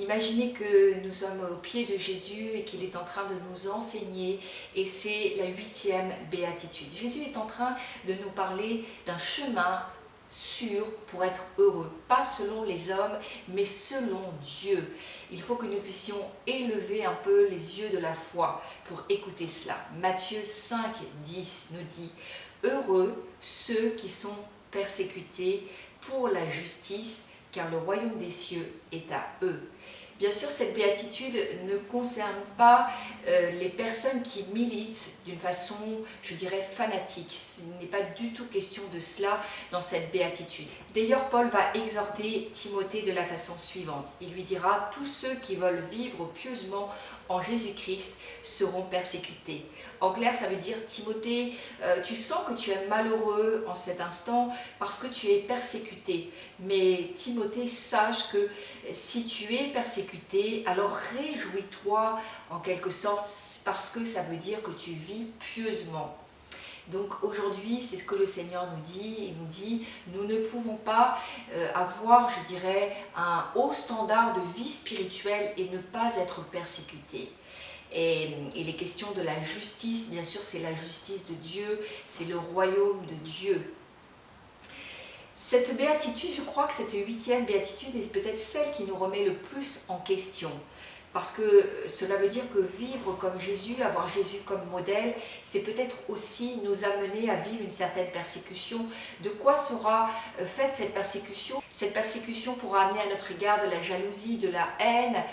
Imaginez que nous sommes au pied de Jésus et qu'il est en train de nous enseigner, et c'est la 8e béatitude. Jésus est en train de nous parler d'un chemin sûr pour être heureux, pas selon les hommes, mais selon Dieu. Il faut que nous puissions élever un peu les yeux de la foi pour écouter cela. Matthieu 5, 10 nous dit « Heureux ceux qui sont persécutés pour la justice, car le royaume des cieux est à eux. » Bien sûr, cette béatitude ne concerne pas les personnes qui militent d'une façon, je dirais, fanatique. Il n'est pas du tout question de cela dans cette béatitude. D'ailleurs, Paul va exhorter Timothée de la façon suivante. Il lui dira « Tous ceux qui veulent vivre pieusement en Jésus-Christ seront persécutés. » En clair, ça veut dire, Timothée, tu sens que tu es malheureux en cet instant parce que tu es persécuté. Mais Timothée, sache que si tu es persécuté, alors réjouis-toi en quelque sorte parce que ça veut dire que tu vis pieusement. Donc aujourd'hui, c'est ce que le Seigneur nous dit. Il nous dit, nous ne pouvons pas avoir, je dirais, un haut standard de vie spirituelle et ne pas être persécuté. Et les questions de la justice, bien sûr, c'est la justice de Dieu, c'est le royaume de Dieu. Cette béatitude, je crois que cette 8e béatitude est peut-être celle qui nous remet le plus en question. Parce que cela veut dire que vivre comme Jésus, avoir Jésus comme modèle, c'est peut-être aussi nous amener à vivre une certaine persécution. De quoi sera faite cette persécution? Cette persécution pourra amener à notre égard de la jalousie, de la haine,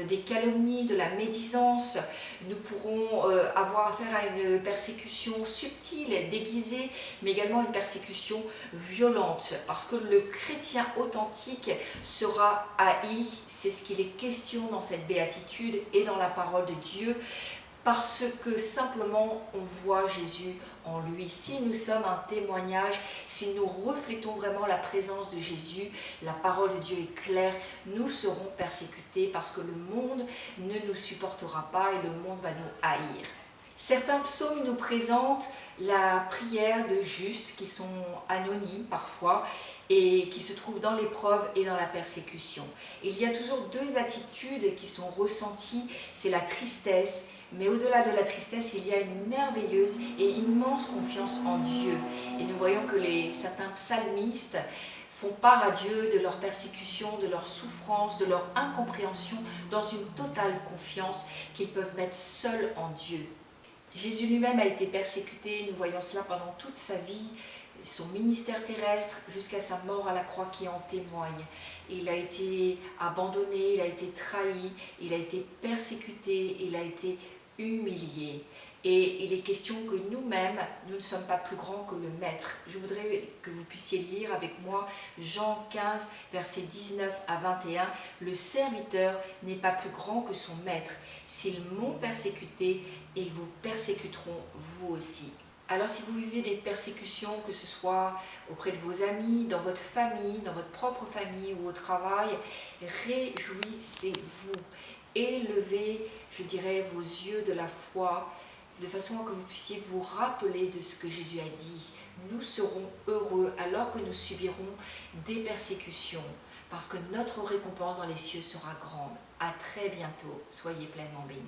des calomnies, de la médisance. Nous pourrons avoir affaire à une persécution subtile, déguisée, mais également une persécution violente. Parce que le chrétien authentique sera haï, c'est ce qu'il est question dans cette béatitude et dans la parole de Dieu, parce que simplement on voit Jésus en lui. Si nous sommes un témoignage, si nous reflétons vraiment la présence de Jésus, la parole de Dieu est claire, nous serons persécutés parce que le monde ne nous supportera pas et le monde va nous haïr. Certains psaumes nous présentent la prière de justes qui sont anonymes parfois et qui se trouvent dans l'épreuve et dans la persécution. Il y a toujours deux attitudes qui sont ressenties, c'est la tristesse, mais au-delà de la tristesse, il y a une merveilleuse et immense confiance en Dieu. Et nous voyons que certains psalmistes font part à Dieu de leur persécution, de leur souffrance, de leur incompréhension, dans une totale confiance qu'ils peuvent mettre seuls en Dieu. Jésus lui-même a été persécuté, nous voyons cela pendant toute sa vie, son ministère terrestre jusqu'à sa mort à la croix qui en témoigne. Il a été abandonné, il a été trahi, il a été persécuté, il a été humilié. Et il est question que nous-mêmes, nous ne sommes pas plus grands que le Maître. Je voudrais que vous puissiez lire avec moi Jean 15, versets 19 à 21. Le serviteur n'est pas plus grand que son Maître. S'ils m'ont persécuté, ils vous persécuteront vous aussi. Alors si vous vivez des persécutions, que ce soit auprès de vos amis, dans votre famille, dans votre propre famille ou au travail, réjouissez-vous. Élevez, je dirais, vos yeux de la foi, de façon à que vous puissiez vous rappeler de ce que Jésus a dit. Nous serons heureux alors que nous subirons des persécutions, parce que notre récompense dans les cieux sera grande. À très bientôt, soyez pleinement bénis.